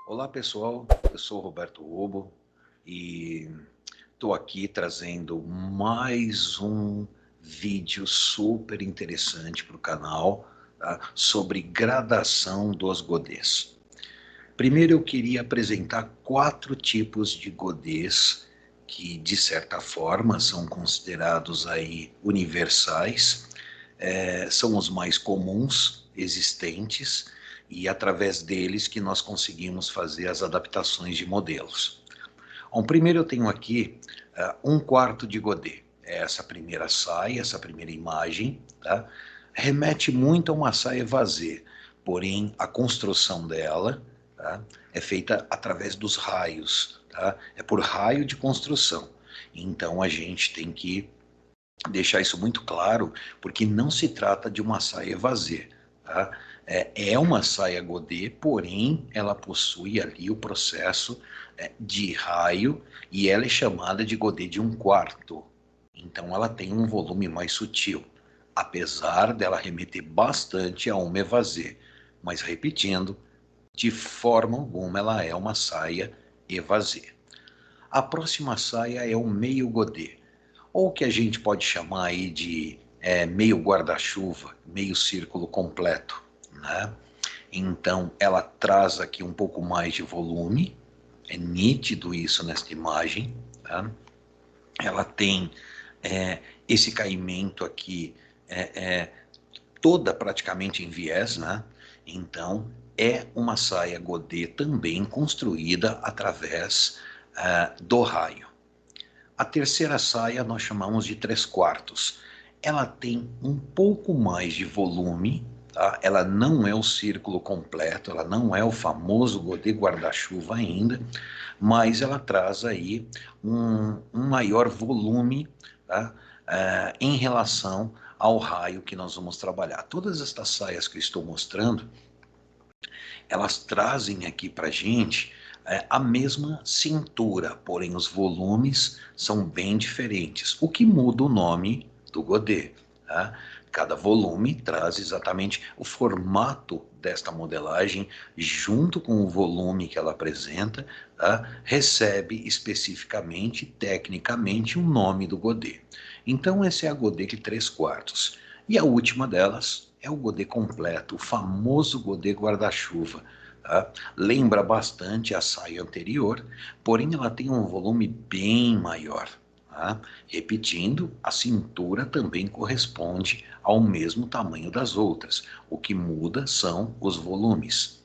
Olá pessoal, eu sou o Roberto Robo e estou aqui trazendo mais um vídeo super interessante para o canal, tá? Sobre gradação dos godês. Primeiro eu queria apresentar 4 tipos de godês que de certa forma são considerados aí universais, são os mais comuns existentes e através deles que nós conseguimos fazer as adaptações de modelos. Bom, primeiro eu tenho aqui um quarto de godê. Essa primeira saia, essa primeira imagem, tá? Remete muito a uma saia vazê, porém a construção dela, tá? É feita através dos raios, tá? É por raio de construção. Então a gente tem que deixar isso muito claro, porque não se trata de uma saia vazê, tá? É uma saia godê, porém ela possui ali o processo de raio e ela é chamada de godê de um quarto. Então ela tem um volume mais sutil, apesar dela remeter bastante a uma evasê. Mas repetindo, de forma alguma ela é uma saia evasê. A próxima saia é o meio godê, ou que a gente pode chamar aí de meio guarda-chuva, meio círculo completo, né? Então, ela traz aqui um pouco mais de volume, é nítido isso nesta imagem, tá? Ela tem esse caimento aqui toda praticamente em viés, né? Então, é uma saia godê também construída através do raio. A terceira saia nós chamamos de 3/4. Ela tem um pouco mais de volume, tá? Ela não é o círculo completo, ela não é o famoso godê guarda-chuva ainda, mas ela traz aí um maior volume, tá? Em relação ao raio que nós vamos trabalhar. Todas estas saias que eu estou mostrando, elas trazem aqui para a gente a mesma cintura, porém os volumes são bem diferentes, o que muda o nome do godê. Tá? Cada volume traz exatamente o formato desta modelagem, junto com o volume que ela apresenta, tá? Recebe especificamente, tecnicamente, o nome do godê. Então, esse é a godê de 3/4. E a última delas é o godê completo, o famoso godê guarda-chuva. Tá? Lembra bastante a saia anterior, porém ela tem um volume bem maior. Tá? Repetindo, a cintura também corresponde ao mesmo tamanho das outras. O que muda são os volumes.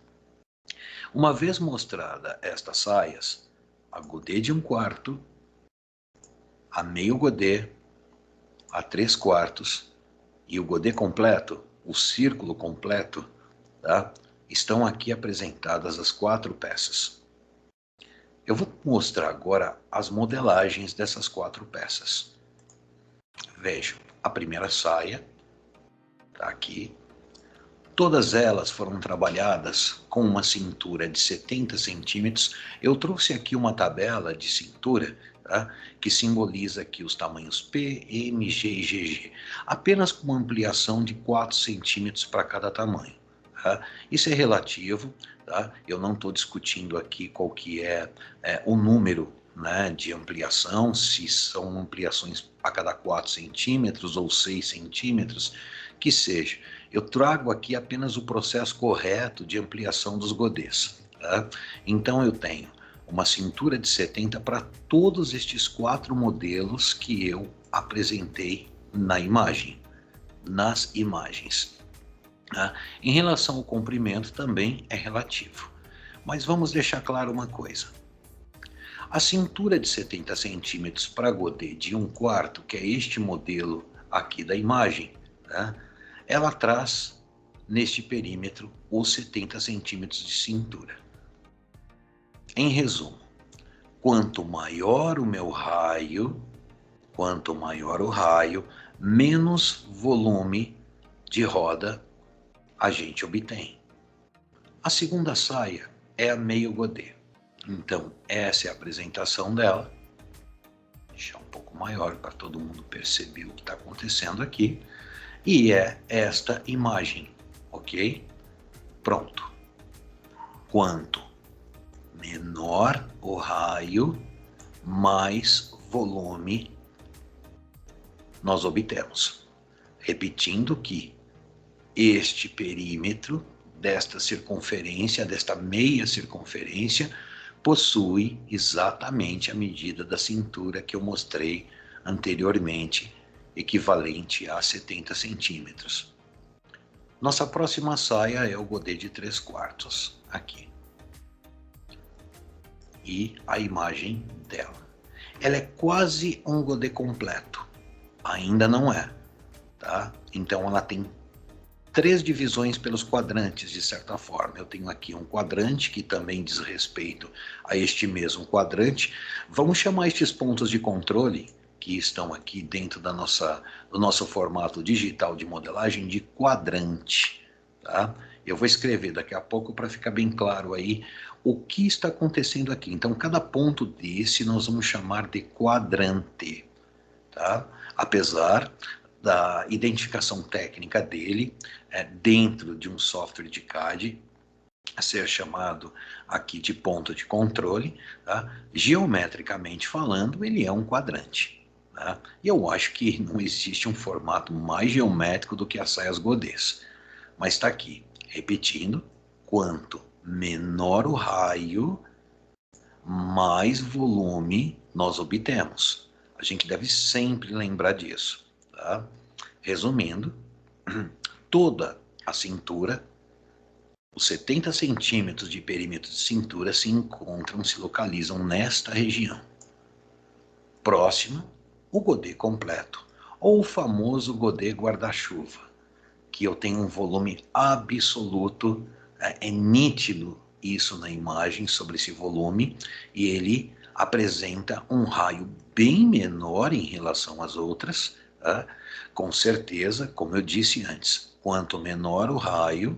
Uma vez mostrada estas saias, a godê de 1/4, a meio godê, a 3/4 e o godê completo, o círculo completo, tá? Estão aqui apresentadas as 4 peças. Eu vou mostrar agora as modelagens dessas 4 peças. Vejam, a primeira saia está aqui. Todas elas foram trabalhadas com uma cintura de 70 centímetros. Eu trouxe aqui uma tabela de cintura, tá? Que simboliza aqui os tamanhos P, M, G e GG. Apenas com uma ampliação de 4 centímetros para cada tamanho. Tá? Isso é relativo, tá? Eu não estou discutindo aqui qual que é o número, né, de ampliação, se são ampliações a cada 4 centímetros ou 6 centímetros, que seja. Eu trago aqui apenas o processo correto de ampliação dos godês. Tá? Então eu tenho uma cintura de 70 para todos estes 4 modelos que eu apresentei na imagem, nas imagens. Tá? Em relação ao comprimento também é relativo. Mas vamos deixar claro uma coisa. A cintura de 70 centímetros para godê de 1/4, que é este modelo aqui da imagem, tá? Ela traz neste perímetro os 70 centímetros de cintura. Em resumo, quanto maior o meu raio, quanto maior o raio, menos volume de roda a gente obtém. A segunda saia é a meio godê. Então, essa é a apresentação dela. Vou deixar um pouco maior para todo mundo perceber o que está acontecendo aqui. E é esta imagem, ok? Pronto. Quanto menor o raio, mais volume nós obtemos. Repetindo que este perímetro desta circunferência, desta meia circunferência, possui exatamente a medida da cintura que eu mostrei anteriormente, equivalente a 70 centímetros. Nossa próxima saia é o godê de 3/4, aqui. E a imagem dela. Ela é quase um godê completo. Ainda não é, tá? Então ela tem 3 divisões pelos quadrantes, de certa forma. Eu tenho aqui um quadrante que também diz respeito a este mesmo quadrante. Vamos chamar estes pontos de controle, que estão aqui dentro do nosso formato digital de modelagem, de quadrante, tá? Eu vou escrever daqui a pouco para ficar bem claro aí o que está acontecendo aqui. Então, cada ponto desse nós vamos chamar de quadrante, tá? Apesar da identificação técnica dele, dentro de um software de CAD, a ser chamado aqui de ponto de controle, tá? Geometricamente falando, ele é um quadrante. Tá? E eu acho que não existe um formato mais geométrico do que as saias godês. Mas está aqui, repetindo, quanto menor o raio, mais volume nós obtemos. A gente deve sempre lembrar disso. Tá? Resumindo, toda a cintura, os 70 centímetros de perímetro de cintura se localizam nesta região. Próximo, o godê completo, ou o famoso godê guarda-chuva, que eu tenho um volume absoluto, é nítido isso na imagem sobre esse volume, e ele apresenta um raio bem menor em relação às outras, tá? Com certeza, como eu disse antes, quanto menor o raio,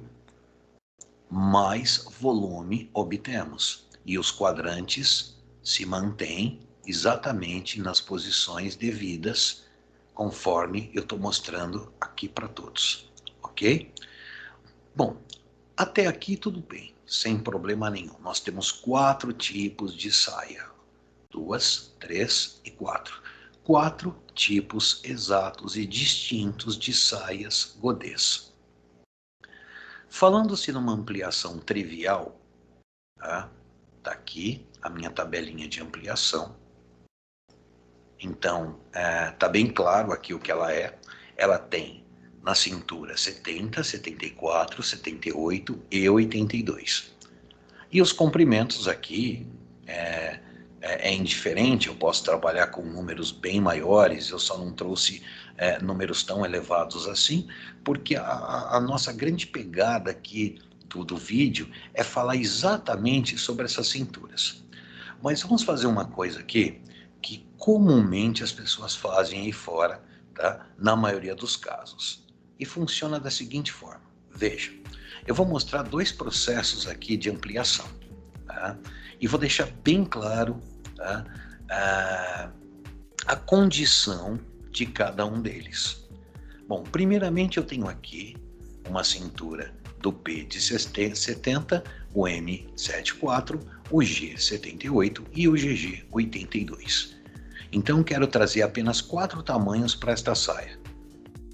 mais volume obtemos. E os quadrantes se mantêm exatamente nas posições devidas, conforme eu estou mostrando aqui para todos. Ok? Bom, até aqui tudo bem, sem problema nenhum. Nós temos 4 tipos de saia. 2, 3 e 4. 4 tipos exatos e distintos de saias godês. Falando-se numa ampliação trivial, tá aqui a minha tabelinha de ampliação. Então, tá bem claro aqui o que ela é. Ela tem na cintura 70, 74, 78 e 82. E os comprimentos aqui é indiferente, eu posso trabalhar com números bem maiores, eu só não trouxe números tão elevados assim, porque a nossa grande pegada aqui do vídeo é falar exatamente sobre essas cinturas. Mas vamos fazer uma coisa aqui, que comumente as pessoas fazem aí fora, tá? Na maioria dos casos. E funciona da seguinte forma. Veja, eu vou mostrar 2 processos aqui de ampliação, tá? E vou deixar bem claro, tá? A condição de cada um deles. Bom, primeiramente eu tenho aqui uma cintura do P de 70, o M 74, o G 78 e o GG 82. Então quero trazer apenas 4 tamanhos para esta saia.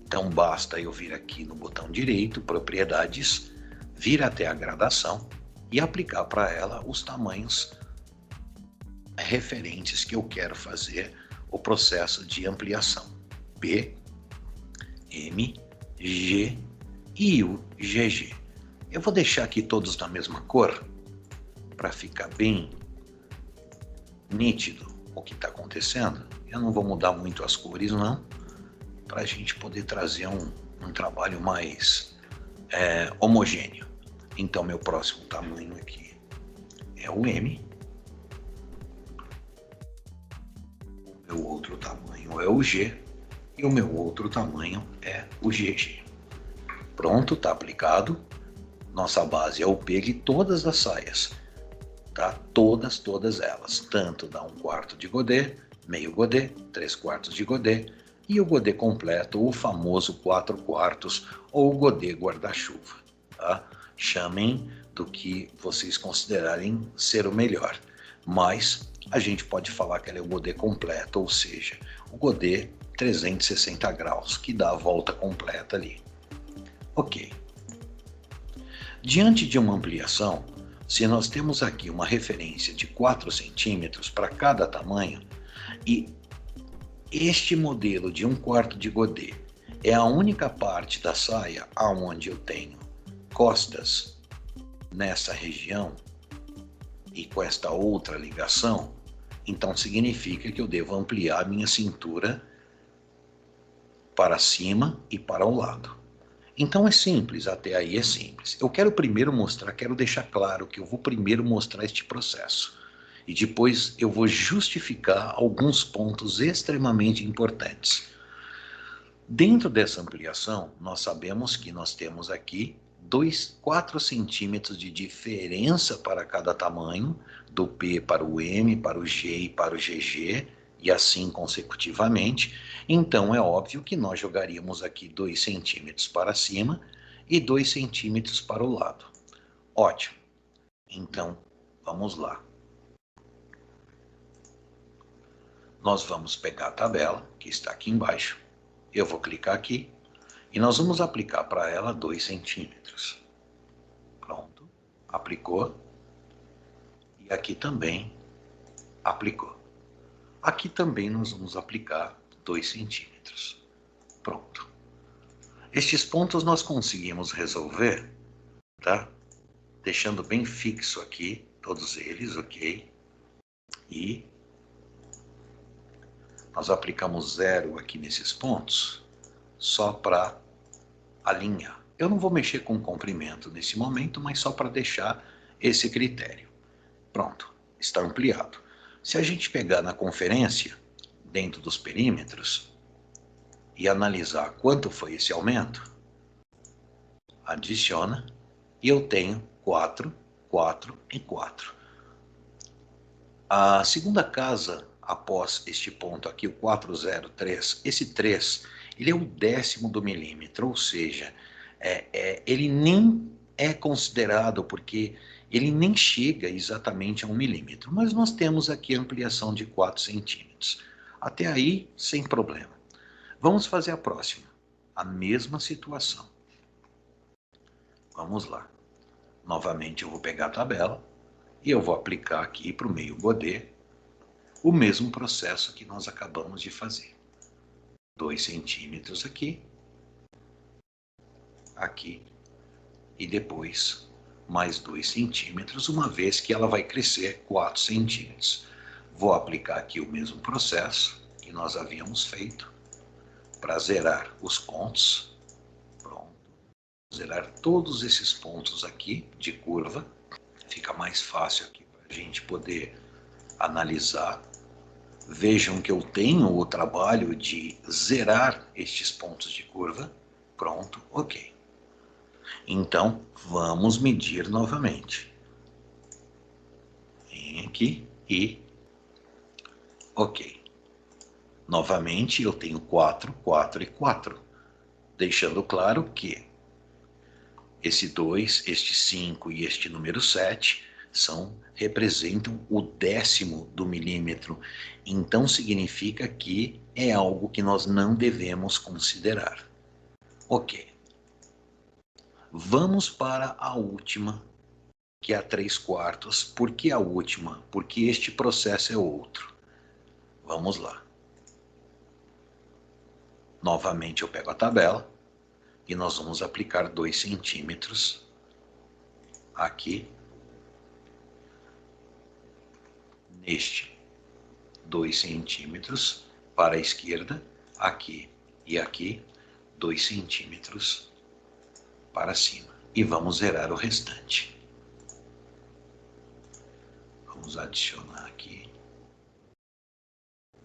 Então basta eu vir aqui no botão direito, propriedades, vir até a gradação e aplicar para ela os tamanhos referentes que eu quero fazer o processo de ampliação. P, M, G e o GG. Eu vou deixar aqui todos da mesma cor, para ficar bem nítido o que está acontecendo. Eu não vou mudar muito as cores não, para a gente poder trazer um trabalho mais homogêneo. Então meu próximo tamanho aqui é o M, o meu outro tamanho é o G e o meu outro tamanho é o GG. Pronto, está aplicado. Nossa base é o P de todas as saias, tá? Todas elas, tanto da 1/4 de godê, meio godê, 3/4 de godê e o godê completo, o famoso 4/4 ou godê guarda-chuva, tá? Chamem do que vocês considerarem ser o melhor. Mas a gente pode falar que ela é o godê completo, ou seja, o godê 360 graus, que dá a volta completa ali. Ok. Diante de uma ampliação, se nós temos aqui uma referência de 4 centímetros para cada tamanho, e este modelo de 1/4 de godê é a única parte da saia aonde eu tenho costas nessa região e com esta outra ligação, então significa que eu devo ampliar minha cintura para cima e para o lado. Então é simples, até aí é simples. Eu quero primeiro mostrar, quero deixar claro que eu vou primeiro mostrar este processo. E depois eu vou justificar alguns pontos extremamente importantes. Dentro dessa ampliação, nós sabemos que nós temos aqui 4 centímetros de diferença para cada tamanho, do P para o M, para o G e para o GG, e assim consecutivamente. Então é óbvio que nós jogaríamos aqui 2 centímetros para cima e 2 centímetros para o lado. Ótimo. Então, vamos lá. Nós vamos pegar a tabela, que está aqui embaixo. Eu vou clicar aqui e nós vamos aplicar para ela 2 centímetros. Pronto. Aplicou. E aqui também aplicou. Aqui também nós vamos aplicar 2 centímetros. Pronto. Estes pontos nós conseguimos resolver, tá? Deixando bem fixo aqui, todos eles, ok? E nós aplicamos 0 aqui nesses pontos, só para alinhar. Eu não vou mexer com o comprimento nesse momento, mas só para deixar esse critério. Pronto, está ampliado. Se a gente pegar na conferência, dentro dos perímetros, e analisar quanto foi esse aumento, adiciona, e eu tenho 4, 4 e 4. A segunda casa, após este ponto aqui, o 403, esse 3, ele é o 10º do milímetro, ou seja, ele nem é considerado, porque ele nem chega exatamente a 1 milímetro, mas nós temos aqui a ampliação de 4 centímetros. Até aí, sem problema. Vamos fazer a próxima. A mesma situação. Vamos lá. Novamente eu vou pegar a tabela e eu vou aplicar aqui para o meio godê o mesmo processo que nós acabamos de fazer. 2 centímetros aqui, aqui, e depois mais 2 centímetros, uma vez que ela vai crescer 4 centímetros. Vou aplicar aqui o mesmo processo que nós havíamos feito para zerar os pontos. Pronto. Zerar todos esses pontos aqui de curva. Fica mais fácil aqui para a gente poder analisar. Vejam que eu tenho o trabalho de zerar estes pontos de curva. Pronto, ok. Então, vamos medir novamente. Vem aqui e... ok. Novamente, eu tenho 4, 4 e 4. Deixando claro que esse 2, este 5 e este número 7 representam o 10º do milímetro. Então significa que é algo que nós não devemos considerar. Ok. Vamos para a última, que é a 3/4. Por que a última? Porque este processo é outro. Vamos lá. Novamente eu pego a tabela e nós vamos aplicar 2 centímetros aqui. Neste 2 centímetros para a esquerda, aqui e aqui, 2 centímetros para cima. E vamos zerar o restante. Vamos adicionar aqui.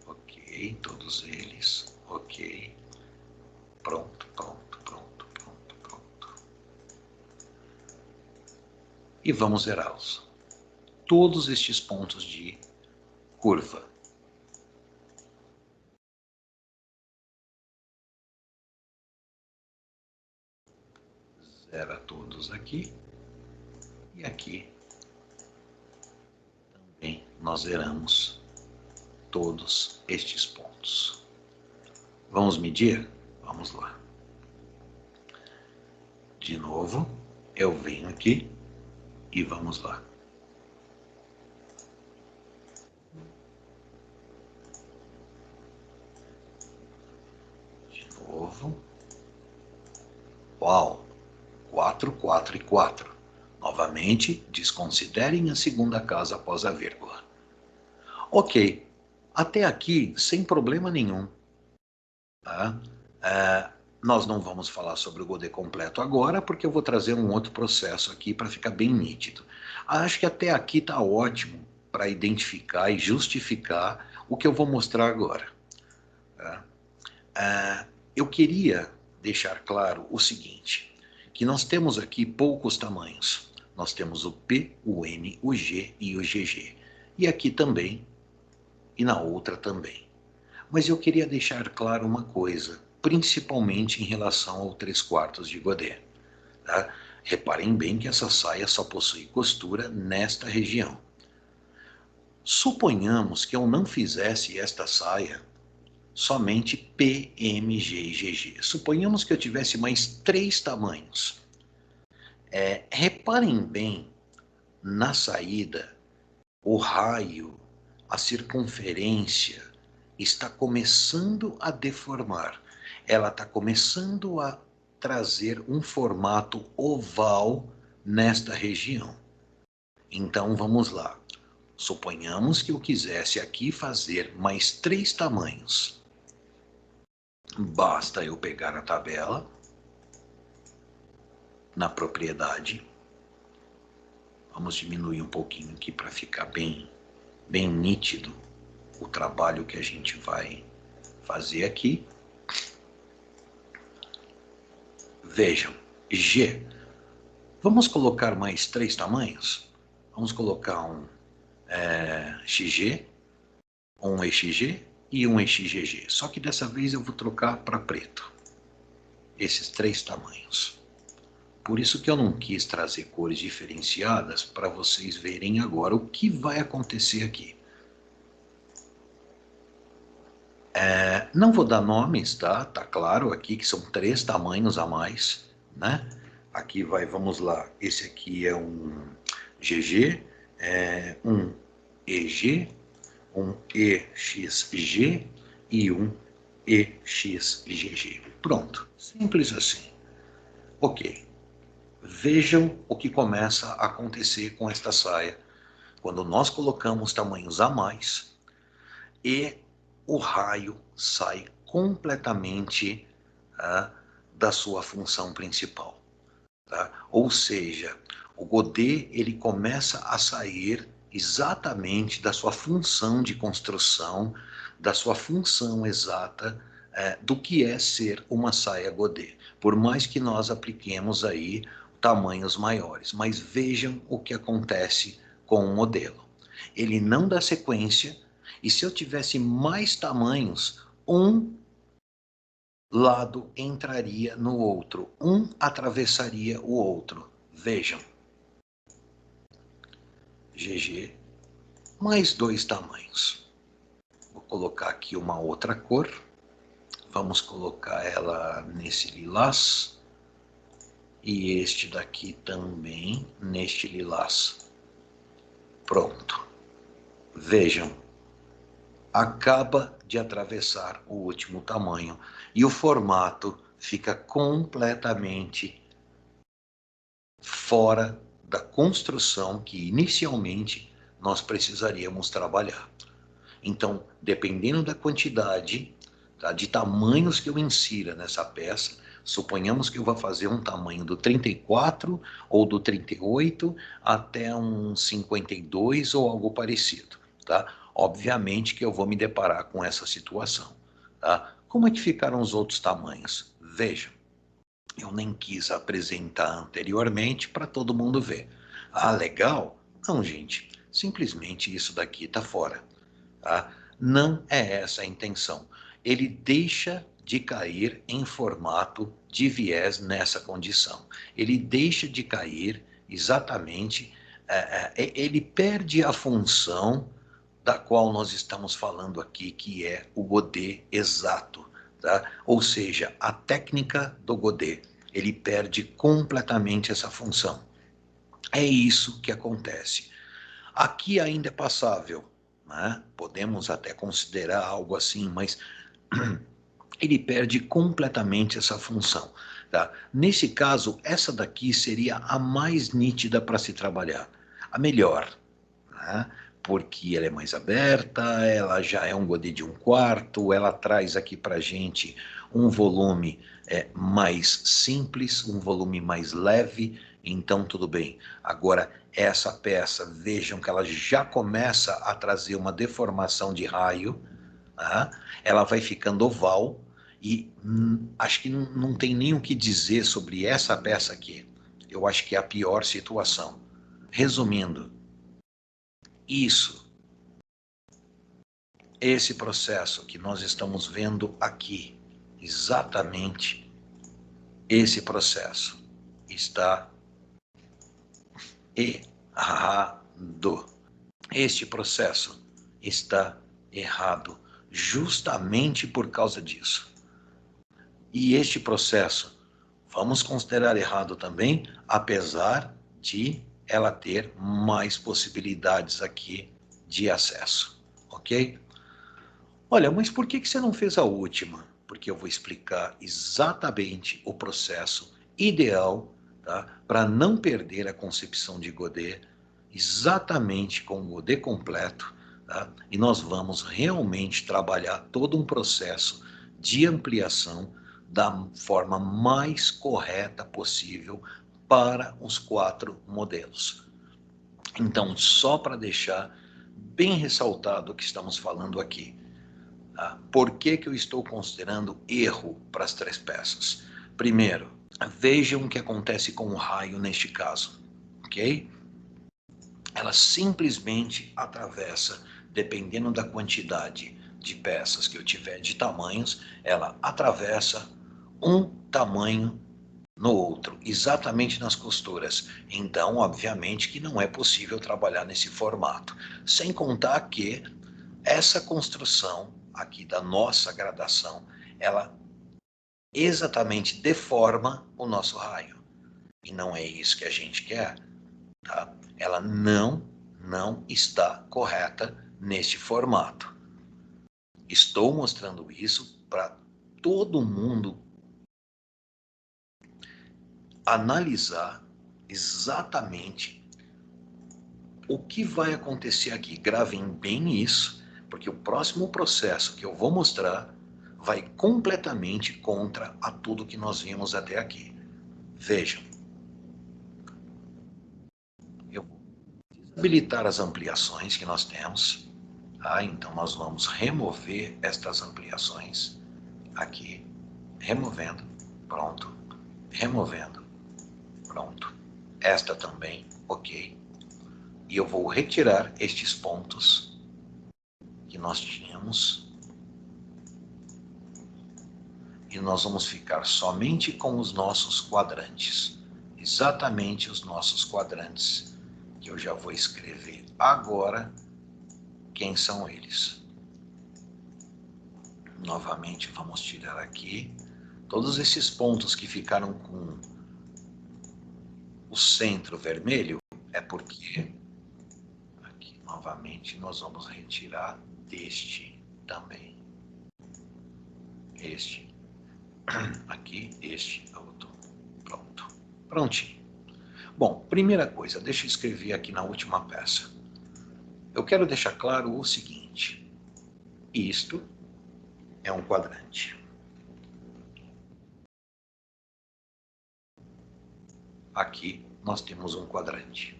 Ok, todos eles. Ok. Pronto, pronto, pronto, pronto, pronto. E vamos zerá-los. Todos estes pontos de curva. Zera todos aqui. E aqui também nós zeramos todos estes pontos. Vamos medir? Vamos lá. De novo, eu venho aqui e vamos lá. De novo. Uau! 4, 4 e 4. Novamente, desconsiderem a segunda casa após a vírgula. Ok, até aqui sem problema nenhum. Tá? Nós não vamos falar sobre o Godet completo agora, porque eu vou trazer um outro processo aqui para ficar bem nítido. Acho que até aqui está ótimo para identificar e justificar o que eu vou mostrar agora. Tá? Eu queria deixar claro o seguinte, que nós temos aqui poucos tamanhos. Nós temos o P, o N, o G e o GG. E aqui também, e na outra também. Mas eu queria deixar claro uma coisa, principalmente em relação ao 3/4 de Godet. Tá? Reparem bem que essa saia só possui costura nesta região. Suponhamos que eu não fizesse esta saia somente P, M, G e GG. Suponhamos que eu tivesse mais 3 tamanhos. Reparem bem na saída, o raio, a circunferência está começando a deformar. Ela está começando a trazer um formato oval nesta região. Então vamos lá. Suponhamos que eu quisesse aqui fazer mais 3 tamanhos. Basta eu pegar a tabela, na propriedade. Vamos diminuir um pouquinho aqui para ficar bem nítido o trabalho que a gente vai fazer aqui. Vejam, G. Vamos colocar mais 3 tamanhos? Vamos colocar um XG, um EXG e um EXGG. Só que dessa vez eu vou trocar para preto. Esses 3 tamanhos. Por isso que eu não quis trazer cores diferenciadas para vocês verem agora o que vai acontecer aqui. Não vou dar nomes, tá? Tá claro aqui que são 3 tamanhos a mais, né? Aqui vai, vamos lá, esse aqui é um GG, um EG, um EXG e um EXGG. Pronto, simples assim. Ok. Vejam o que começa a acontecer com esta saia quando nós colocamos tamanhos a mais e o raio sai completamente da sua função principal. Tá? Ou seja, o Godet ele começa a sair exatamente da sua função de construção, da sua função exata do que é ser uma saia Godet. Por mais que nós apliquemos aí tamanhos maiores, mas vejam o que acontece com o modelo. Ele não dá sequência, e se eu tivesse mais tamanhos, um lado entraria no outro, um atravessaria o outro. Vejam. GG, mais 2 tamanhos. Vou colocar aqui uma outra cor. Vamos colocar ela nesse lilás. E este daqui também neste lilás. Pronto. Vejam. Acaba de atravessar o último tamanho. E o formato fica completamente fora da construção que inicialmente nós precisaríamos trabalhar. Então, dependendo da quantidade, tá, de tamanhos que eu insira nessa peça, suponhamos que eu vá fazer um tamanho do 34 ou do 38 até um 52 ou algo parecido, tá? Obviamente que eu vou me deparar com essa situação, tá? Como é que ficaram os outros tamanhos? Vejam, eu nem quis apresentar anteriormente para todo mundo ver. Ah, legal? Não, gente, simplesmente isso daqui está fora. Tá? Não é essa a intenção. Ele deixa de cair em formato de viés nessa condição. Ele deixa de cair exatamente, ele perde a função da qual nós estamos falando aqui, que é o Godê exato, tá? Ou seja, a técnica do Godê, ele perde completamente essa função. É isso que acontece. Aqui ainda é passável, né? Podemos até considerar algo assim, mas ele perde completamente essa função. Tá? Nesse caso, essa daqui seria a mais nítida para se trabalhar, a melhor, né? Porque ela é mais aberta, ela já é um godê de 1/4, ela traz aqui para a gente um volume mais simples, um volume mais leve, então tudo bem. Agora, essa peça, vejam que ela já começa a trazer uma deformação de raio, tá? Ela vai ficando oval, e acho que não tem nem o que dizer sobre essa peça aqui. Eu acho que é a pior situação. Resumindo, esse processo que nós estamos vendo aqui, exatamente esse processo, está errado. Este processo está errado justamente por causa disso. E este processo, vamos considerar errado também, apesar de ela ter mais possibilidades aqui de acesso, ok? Olha, mas por que você não fez a última? Porque eu vou explicar exatamente o processo ideal, tá? Para não perder a concepção de Godê, exatamente com o Godê completo, tá? E nós vamos realmente trabalhar todo um processo de ampliação da forma mais correta possível para os 4 modelos. Então, só para deixar bem ressaltado o que estamos falando aqui. Tá? Por que eu estou considerando erro para as 3 peças? Primeiro, vejam o que acontece com o raio neste caso, ok? Ela simplesmente atravessa, dependendo da quantidade de peças que eu tiver, de tamanhos, ela atravessa um tamanho no outro, exatamente nas costuras. Então, obviamente que não é possível trabalhar nesse formato. Sem contar que essa construção aqui da nossa gradação, ela exatamente deforma o nosso raio. E não é isso que a gente quer, tá? Ela não está correta neste formato. Estou mostrando isso para todo mundo analisar exatamente o que vai acontecer aqui. Gravem bem isso, porque o próximo processo que eu vou mostrar vai completamente contra a tudo que nós vimos até aqui. Vejam. Eu vou desabilitar as ampliações que nós temos. Tá? Então, nós vamos remover estas ampliações aqui. Removendo. Pronto. Removendo. Pronto. Esta também. Ok. E eu vou retirar estes pontos que nós tínhamos. E nós vamos ficar somente com os nossos quadrantes. Exatamente os nossos quadrantes, que eu já vou escrever agora quem são eles. Novamente vamos tirar aqui todos esses pontos que ficaram com o centro vermelho, é porque aqui novamente nós vamos retirar deste também. Este aqui, este outro. Pronto. Prontinho. Bom, primeira coisa, deixa eu escrever aqui na última peça. Eu quero deixar claro o seguinte. Isto é um quadrante. Aqui nós temos um quadrante.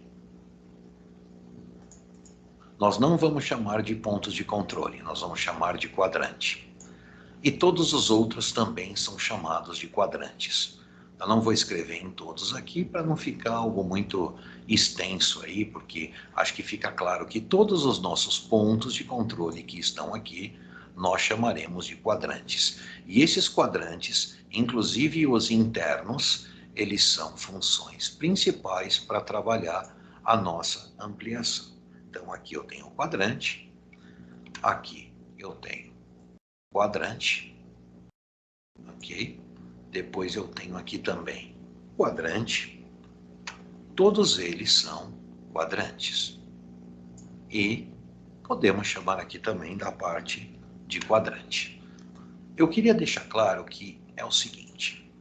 Nós não vamos chamar de pontos de controle, nós vamos chamar de quadrante. E todos os outros também são chamados de quadrantes. Eu não vou escrever em todos aqui para não ficar algo muito extenso aí, porque acho que fica claro que todos os nossos pontos de controle que estão aqui, nós chamaremos de quadrantes. E esses quadrantes, inclusive os internos, eles são funções principais para trabalhar a nossa ampliação. Então, aqui eu tenho o quadrante, aqui eu tenho quadrante, ok? Depois eu tenho aqui também quadrante. Todos eles são quadrantes. E podemos chamar aqui também da parte de quadrante. Eu queria deixar claro que é o seguinte.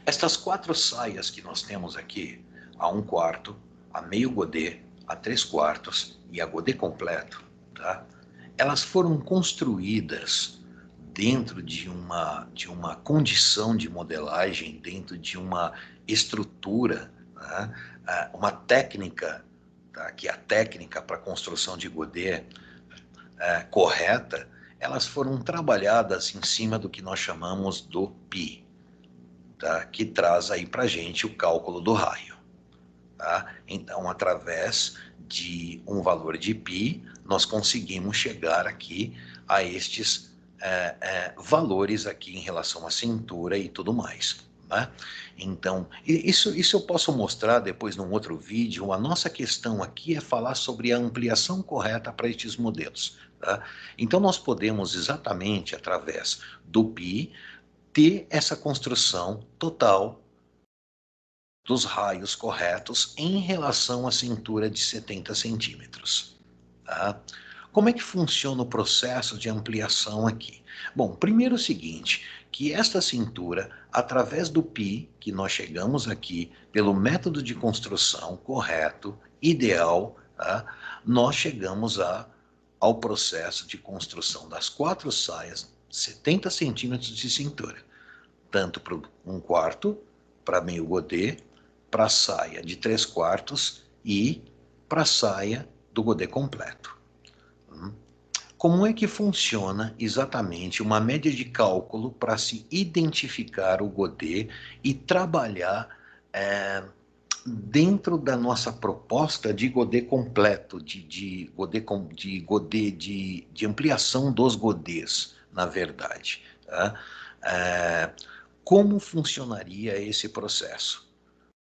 Estas 4 saias que nós temos aqui, a 1/4, a meio godê, a 3/4 e a godê completo, tá? Elas foram construídas dentro de uma condição de modelagem, dentro de uma estrutura, né? Uma técnica, tá? Que é a técnica para a construção de godê correta, elas foram trabalhadas em cima do que nós chamamos do π, tá? Que traz aí para a gente o cálculo do raio. Tá? Então, através de um valor de π, nós conseguimos chegar aqui a estes valores aqui em relação à cintura e tudo mais. Né? Então, isso eu posso mostrar depois num outro vídeo. A nossa questão aqui é falar sobre a ampliação correta para estes modelos. Tá? Então, nós podemos exatamente, através do π, ter essa construção total dos raios corretos em relação à cintura de 70 centímetros. Tá? Como é que funciona o processo de ampliação aqui? Bom, primeiro é o seguinte, que esta cintura, através do π, que nós chegamos aqui, pelo método de construção correto, ideal, tá? Nós chegamos ao processo de construção das 4 saias, 70 centímetros de cintura, tanto para 1/4, para meio godê, para a saia de 3/4 e para a saia do godê completo. Como é que funciona exatamente uma média de cálculo para se identificar o godê e trabalhar dentro da nossa proposta de godê completo, de ampliação dos godês, na verdade? Tá? Como funcionaria esse processo?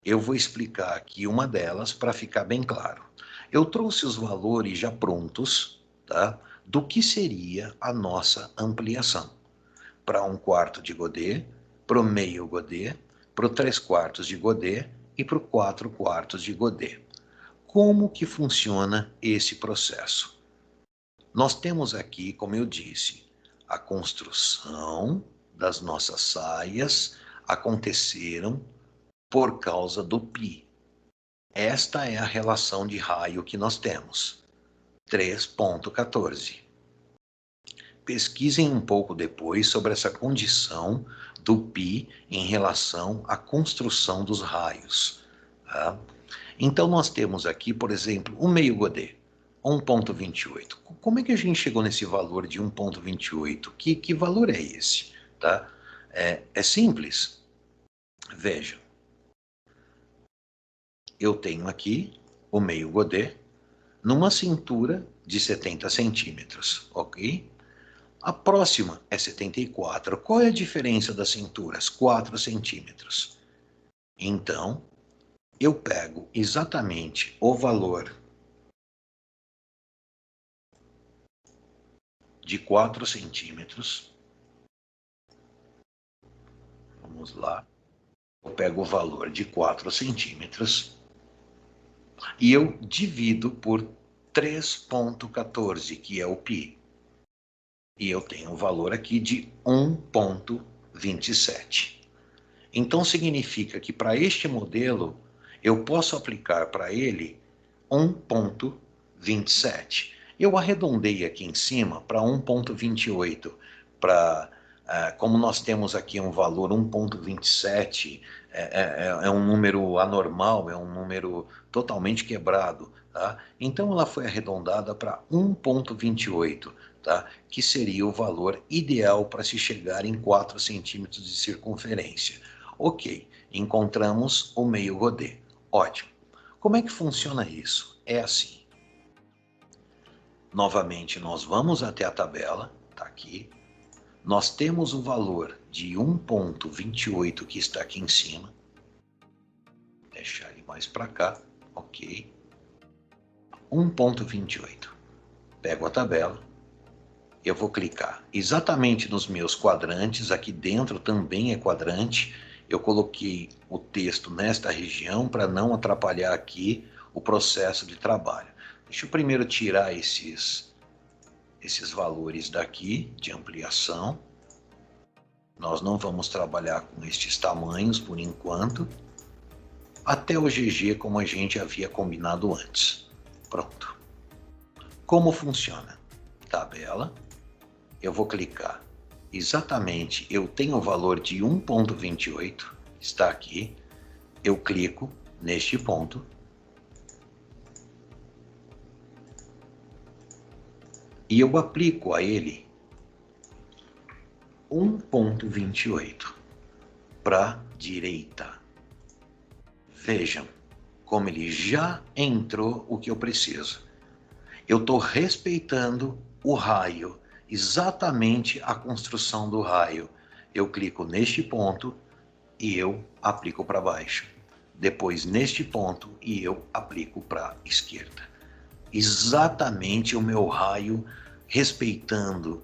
Eu vou explicar aqui uma delas para ficar bem claro. Eu trouxe os valores já prontos, tá? Do que seria a nossa ampliação. Para 1/4 de godê, para o meio godê, para o 3/4 de godê e para o 4/4 de godê. Como que funciona esse processo? Nós temos aqui, como eu disse, a construção das nossas saias aconteceram por causa do π. Esta é a relação de raio que nós temos, 3,14. Pesquisem um pouco depois sobre essa condição do π em relação à construção dos raios. Tá? Então, nós temos aqui, por exemplo, o meio godê, 1,28. Como é que a gente chegou nesse valor de 1,28? Que valor é esse? Tá? É simples. Vejam. Eu tenho aqui o meio godê numa cintura de 70 centímetros, ok? A próxima é 74. Qual é a diferença das cinturas? 4 centímetros. Então, eu pego exatamente o valor de 4 centímetros. Vamos lá. Eu pego o valor de 4 centímetros e eu divido por 3,14, que é o π. E eu tenho o valor aqui de 1,27. Então, significa que para este modelo, eu posso aplicar para ele 1,27. Eu arredondei aqui em cima para 1,28, como nós temos aqui um valor 1,27, é um número anormal, é um número totalmente quebrado, tá? Então ela foi arredondada para 1,28, tá? Que seria o valor ideal para se chegar em 4 centímetros de circunferência. Ok, encontramos o meio godê. Ótimo. Como é que funciona isso? É assim. Novamente, nós vamos até a tabela, tá aqui. Nós temos o valor de 1,28 que está aqui em cima. Deixar ele mais para cá, ok. 1,28. Pego a tabela. Eu vou clicar exatamente nos meus quadrantes. Aqui dentro também é quadrante. Eu coloquei o texto nesta região para não atrapalhar aqui o processo de trabalho. Deixa eu primeiro tirar esses valores daqui de ampliação. Nós não vamos trabalhar com estes tamanhos por enquanto, até o GG como a gente havia combinado antes. Pronto. Como funciona? Tabela. Eu vou clicar exatamente, eu tenho o valor de 1,28, está aqui. Eu clico neste ponto. E eu aplico a ele 1,28 para a direita. Vejam como ele já entrou o que eu preciso. Eu estou respeitando o raio, exatamente a construção do raio. Eu clico neste ponto e eu aplico para baixo. Depois neste ponto e eu aplico para a esquerda. Exatamente o meu raio, respeitando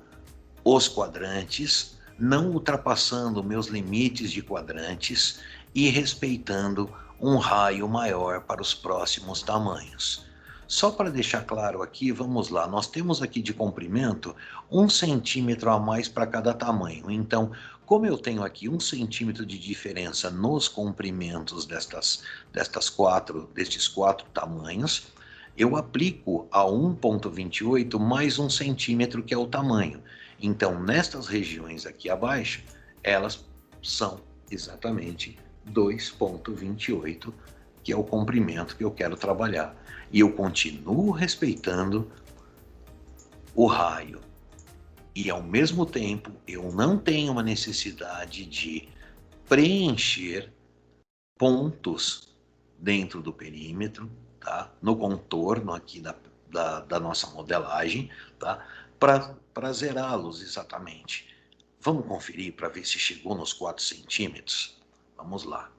os quadrantes, não ultrapassando meus limites de quadrantes e respeitando um raio maior para os próximos tamanhos. Só para deixar claro aqui, vamos lá, nós temos aqui de comprimento 1 centímetro a mais para cada tamanho. Então, como eu tenho aqui 1 centímetro de diferença nos comprimentos destes quatro tamanhos, eu aplico a 1,28 mais 1 centímetro, que é o tamanho. Então, nestas regiões aqui abaixo, elas são exatamente 2,28, que é o comprimento que eu quero trabalhar. E eu continuo respeitando o raio. E, ao mesmo tempo, eu não tenho uma necessidade de preencher pontos dentro do perímetro, tá? No contorno aqui da nossa modelagem, tá? Para zerá-los exatamente. Vamos conferir para ver se chegou nos 4 centímetros? Vamos lá.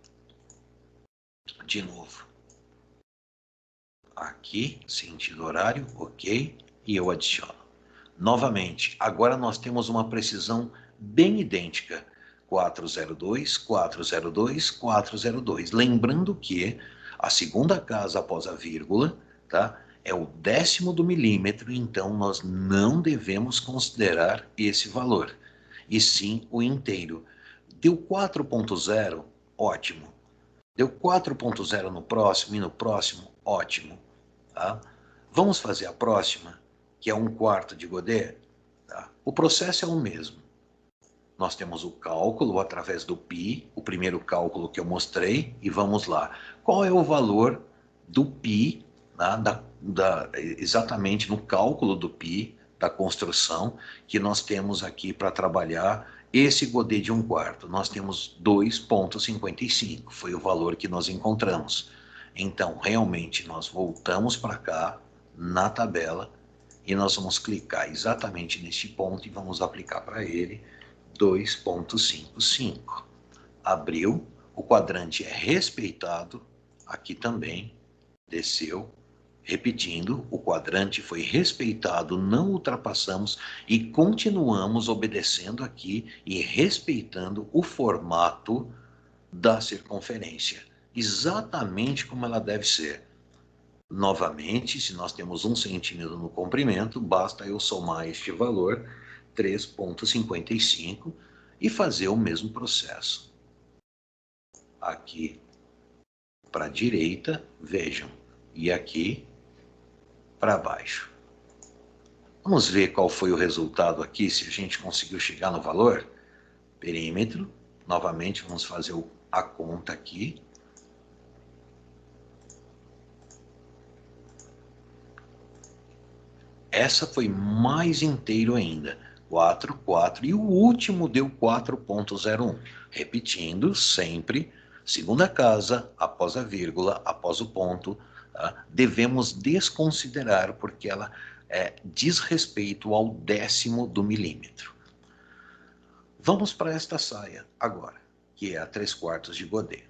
De novo. Aqui, sentido horário, ok. E eu adiciono. Novamente, agora nós temos uma precisão bem idêntica. 402, 402, 402. Lembrando que a segunda casa após a vírgula, tá? É o 10º do milímetro, então nós não devemos considerar esse valor, e sim o inteiro. Deu 4,0, ótimo. Deu 4,0 no próximo e no próximo, ótimo. Tá? Vamos fazer a próxima, que é 1/4 de Godet. Tá? O processo é o mesmo. Nós temos o cálculo através do π, o primeiro cálculo que eu mostrei, e vamos lá. Qual é o valor do π, tá? Exatamente no cálculo do π da construção que nós temos aqui para trabalhar esse Godet de 1/4? Nós temos 2,55, foi o valor que nós encontramos. Então, realmente, nós voltamos para cá na tabela e nós vamos clicar exatamente neste ponto e vamos aplicar para ele 2,55. Abriu, o quadrante é respeitado, aqui também, desceu, repetindo, o quadrante foi respeitado, não ultrapassamos e continuamos obedecendo aqui e respeitando o formato da circunferência, exatamente como ela deve ser. Novamente, se nós temos 1 centímetro no comprimento, basta eu somar este valor, 3,55, e fazer o mesmo processo. Aqui para a direita, vejam, e aqui para baixo. Vamos ver qual foi o resultado aqui, se a gente conseguiu chegar no valor. Perímetro, novamente vamos fazer a conta aqui. Essa foi mais inteiro ainda, 4, 4, e o último deu 4,01. Repetindo, sempre, segunda casa, após a vírgula, após o ponto, tá? Devemos desconsiderar, porque ela diz respeito ao 10º do milímetro. Vamos para esta saia agora, que é a 3/4 de godê.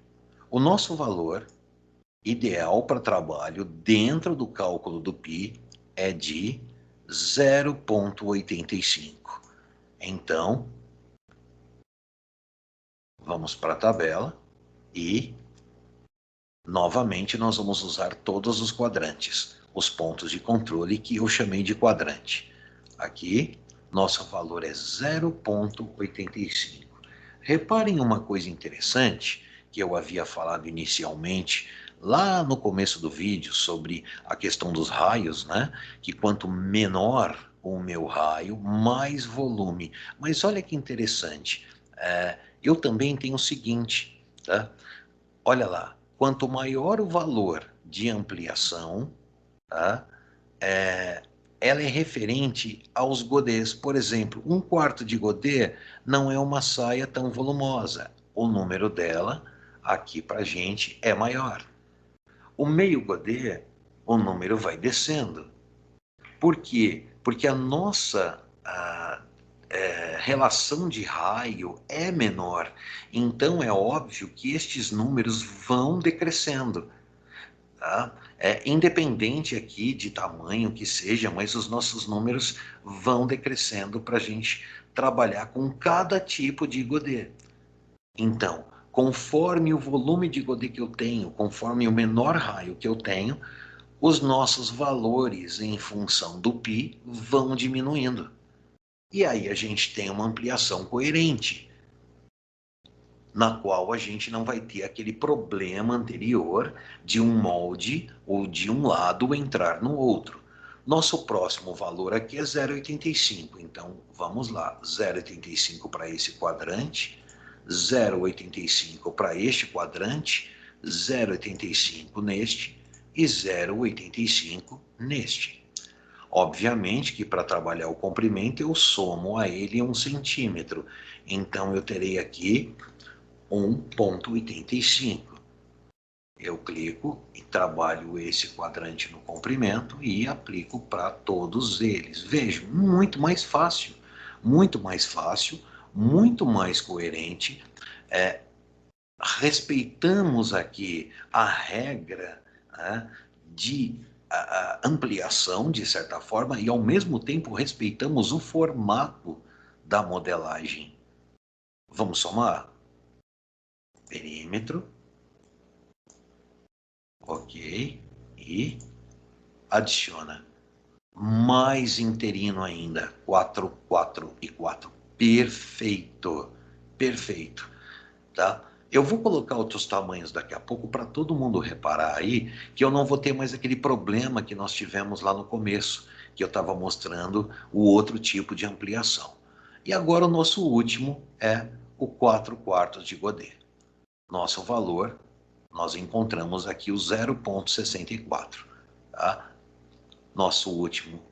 O nosso valor ideal para trabalho dentro do cálculo do π é de 0,85. Então, vamos para a tabela e, novamente, nós vamos usar todos os quadrantes, os pontos de controle que eu chamei de quadrante. Aqui, nosso valor é 0,85. Reparem uma coisa interessante que eu havia falado inicialmente, lá no começo do vídeo, sobre a questão dos raios, né? Que quanto menor o meu raio, mais volume. Mas olha que interessante, eu também tenho o seguinte, tá? Olha lá, quanto maior o valor de ampliação, tá? Ela é referente aos godês. Por exemplo, 1/4 de godê não é uma saia tão volumosa. O número dela, aqui para a gente, é maior. O meio godê, o número vai descendo. Por quê? Porque a nossa relação de raio é menor. Então, é óbvio que estes números vão decrescendo. Tá? Independente aqui de tamanho que seja, mas os nossos números vão decrescendo para a gente trabalhar com cada tipo de godê. Então, conforme o volume de godê que eu tenho, conforme o menor raio que eu tenho, os nossos valores em função do π vão diminuindo. E aí a gente tem uma ampliação coerente, na qual a gente não vai ter aquele problema anterior de um molde ou de um lado entrar no outro. Nosso próximo valor aqui é 0,85, então vamos lá, 0,85 para esse quadrante, 0,85 para este quadrante, 0,85 neste e 0,85 neste. Obviamente que para trabalhar o comprimento eu somo a ele 1 centímetro, então eu terei aqui 1,85. Eu clico e trabalho esse quadrante no comprimento e aplico para todos eles. Veja, muito mais fácil, muito mais coerente. Respeitamos aqui a regra, né, de ampliação, de certa forma, e ao mesmo tempo respeitamos o formato da modelagem. Vamos somar? Perímetro. Ok. E adiciona mais interino ainda. 4, 4 e 4. Perfeito. Perfeito. Tá? Eu vou colocar outros tamanhos daqui a pouco para todo mundo reparar aí que eu não vou ter mais aquele problema que nós tivemos lá no começo, que eu estava mostrando o outro tipo de ampliação. E agora o nosso último é o 4/4 de godê. Nosso valor, nós encontramos aqui o 0,64, tá? Nosso último.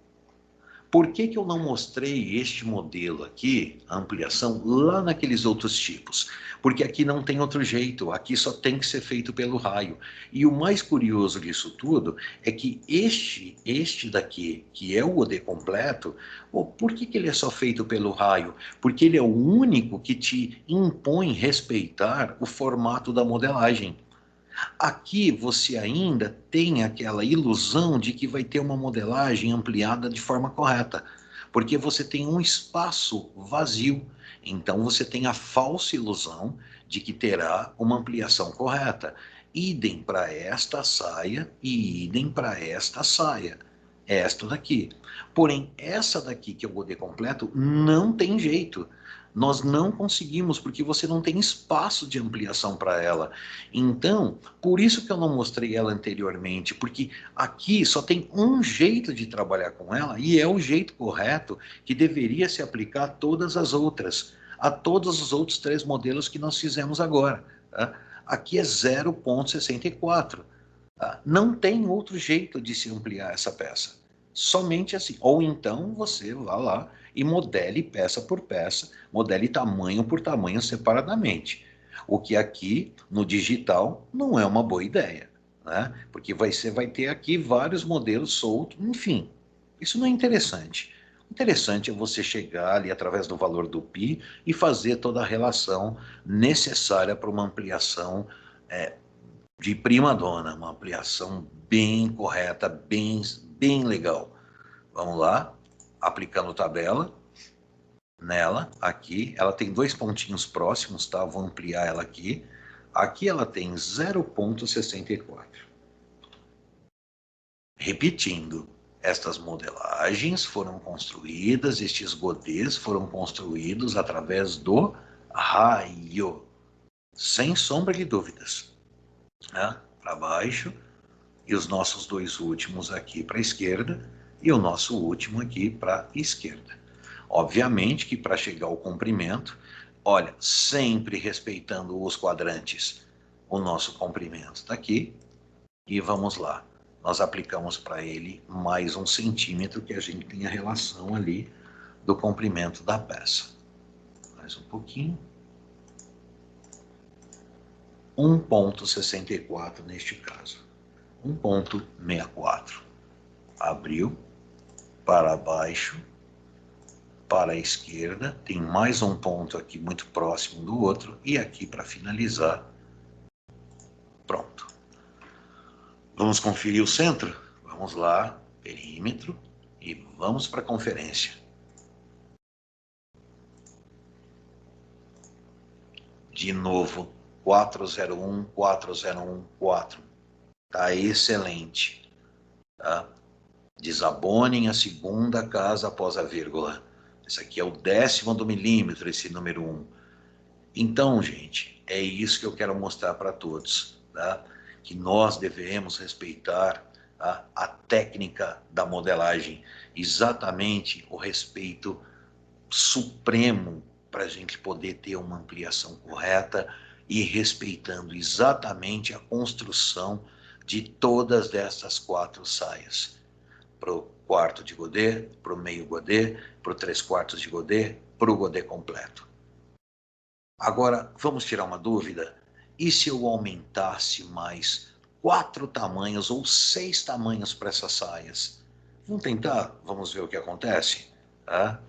Por que eu não mostrei este modelo aqui, a ampliação, lá naqueles outros tipos? Porque aqui não tem outro jeito, aqui só tem que ser feito pelo raio. E o mais curioso disso tudo é que este daqui, que é o OD completo, por que ele é só feito pelo raio? Porque ele é o único que te impõe respeitar o formato da modelagem. Aqui você ainda tem aquela ilusão de que vai ter uma modelagem ampliada de forma correta, porque você tem um espaço vazio. Então você tem a falsa ilusão de que terá uma ampliação correta. Idem para esta saia e idem para esta saia. Esta daqui. Porém, essa daqui, que é o godê completo, não tem jeito. Nós não conseguimos, porque você não tem espaço de ampliação para ela. Então, por isso que eu não mostrei ela anteriormente, porque aqui só tem um jeito de trabalhar com ela, e é o jeito correto que deveria se aplicar a todas as outras, a todos os outros 3 modelos que nós fizemos agora. Tá? Aqui é 0,64. Tá? Não tem outro jeito de se ampliar essa peça. Somente assim. Ou então você vá lá e modele peça por peça, modele tamanho por tamanho separadamente. O que aqui no digital não é uma boa ideia, né? Porque você vai ter aqui vários modelos soltos, enfim, isso não é interessante. Interessante é você chegar ali através do valor do π e fazer toda a relação necessária para uma ampliação de prima donna, uma ampliação bem correta, bem legal. Vamos lá, aplicando tabela nela, aqui, ela tem 2 pontinhos próximos, tá? Vou ampliar ela aqui. Aqui ela tem 0,64. Repetindo, estas modelagens foram construídas, estes godês foram construídos através do raio, sem sombra de dúvidas. Né? Para baixo, e os nossos 2 últimos aqui para a esquerda, e o nosso último aqui para a esquerda. Obviamente que para chegar ao comprimento, olha, sempre respeitando os quadrantes, o nosso comprimento está aqui, e vamos lá. Nós aplicamos para ele mais 1 centímetro, que a gente tem a relação ali do comprimento da peça. Mais um pouquinho. 1,64 neste caso. 1,64. Abriu, para baixo, para a esquerda, tem mais um ponto aqui muito próximo do outro, e aqui para finalizar. Pronto. Vamos conferir o centro? Vamos lá, perímetro, e vamos para a conferência. De novo, 401, 401, 4. Tá excelente. Tá? Desabonem a segunda casa após a vírgula. Esse aqui é o 10º do milímetro, esse número 1. Então, gente, é isso que eu quero mostrar para todos, tá? Que nós devemos respeitar a técnica da modelagem, exatamente o respeito supremo para a gente poder ter uma ampliação correta e respeitando exatamente a construção de todas dessas 4 saias. Para o quarto de godê, para o meio godê, para o 3/4 de godê, para o godê completo. Agora, vamos tirar uma dúvida? E se eu aumentasse mais 4 tamanhos ou 6 tamanhos para essas saias? Vamos tentar? Vamos ver o que acontece? Tá?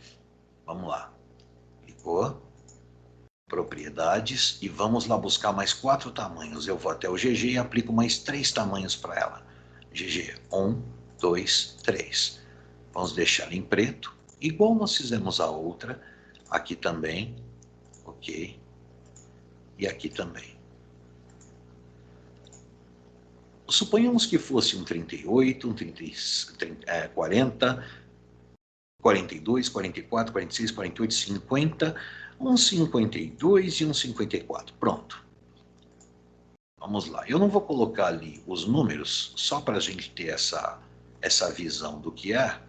Vamos lá. Clicou. Propriedades. E vamos lá buscar mais 4 tamanhos. Eu vou até o GG e aplico mais 3 tamanhos para ela. GG. 1, 2, 3. Vamos deixar em preto. Igual nós fizemos a outra. Aqui também. Ok. E aqui também. Suponhamos que fosse um 38, um 40, 42, 44, 46, 48, 50, um 52 e um 54. Pronto. Vamos lá. Eu não vou colocar ali os números, só para a gente ter essa visão do que é.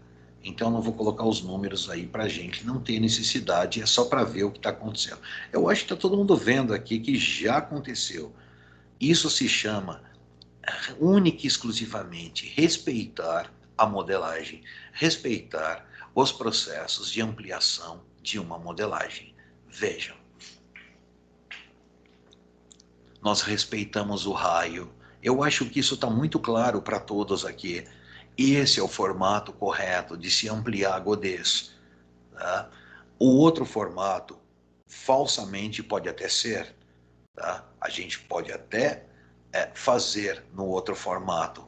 Então, eu não vou colocar os números aí para a gente não ter necessidade, é só para ver o que está acontecendo. Eu acho que está todo mundo vendo aqui que já aconteceu. Isso se chama única e exclusivamente respeitar a modelagem, respeitar os processos de ampliação de uma modelagem. Vejam, nós respeitamos o raio. Eu acho que isso está muito claro para todos aqui. Esse é o formato correto de se ampliar a godês. Tá? O outro formato, falsamente, pode até ser. Tá? A gente pode até fazer no outro formato,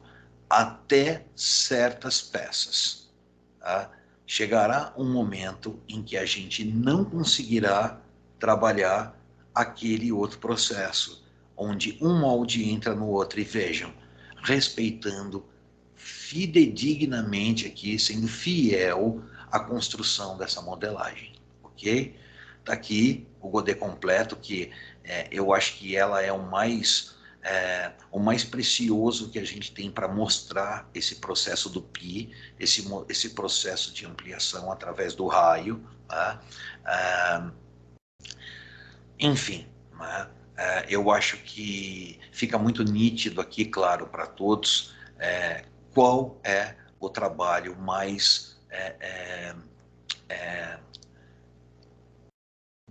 até certas peças. Tá? Chegará um momento em que a gente não conseguirá trabalhar aquele outro processo, onde um molde entra no outro, e vejam, respeitando fidedignamente aqui, sendo fiel à construção dessa modelagem, ok? Tá aqui o godê completo, que eu acho que ela é o mais precioso que a gente tem para mostrar esse processo do π, esse processo de ampliação através do raio. Tá? Enfim, né? Eu acho que fica muito nítido aqui, claro, para todos, qual é o trabalho mais,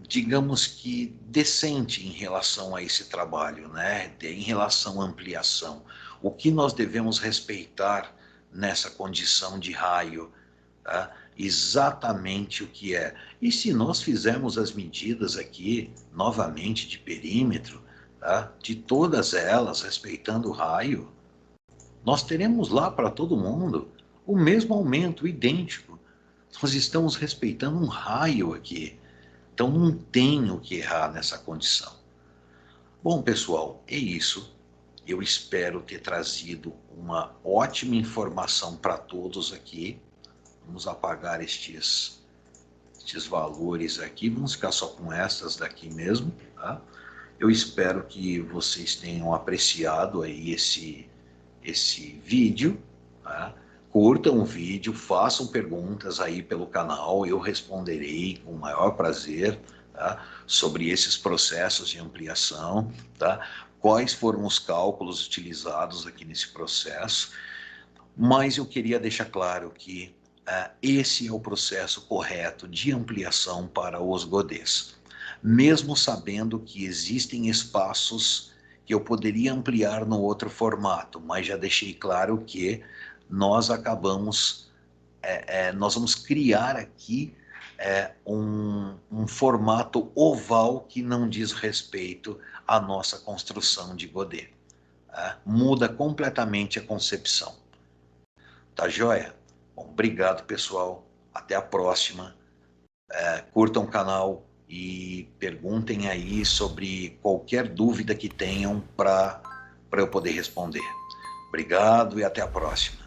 digamos que, decente em relação a esse trabalho, né? Em relação à ampliação. O que nós devemos respeitar nessa condição de raio? tá? Exatamente o que é. E se nós fizermos as medidas aqui, novamente, de perímetro, tá? De todas elas, respeitando o raio, nós teremos lá para todo mundo o mesmo aumento, idêntico. Nós estamos respeitando um raio aqui. Então não tem o que errar nessa condição. Bom, pessoal, é isso. Eu espero ter trazido uma ótima informação para todos aqui. Vamos apagar estes valores aqui, vamos ficar só com essas daqui mesmo, tá? Eu espero que vocês tenham apreciado aí esse vídeo, tá? Curtam o vídeo, façam perguntas aí pelo canal, eu responderei com o maior prazer, tá? Sobre esses processos de ampliação, tá? Quais foram os cálculos utilizados aqui nesse processo, mas eu queria deixar claro que esse é o processo correto de ampliação para os godês. Mesmo sabendo que existem espaços que eu poderia ampliar no outro formato, mas já deixei claro que nós nós vamos criar aqui um formato oval que não diz respeito à nossa construção de godê. Muda completamente a concepção. Tá joia? Bom, obrigado, pessoal. Até a próxima. Curtam o canal e perguntem aí sobre qualquer dúvida que tenham para eu poder responder. Obrigado e até a próxima.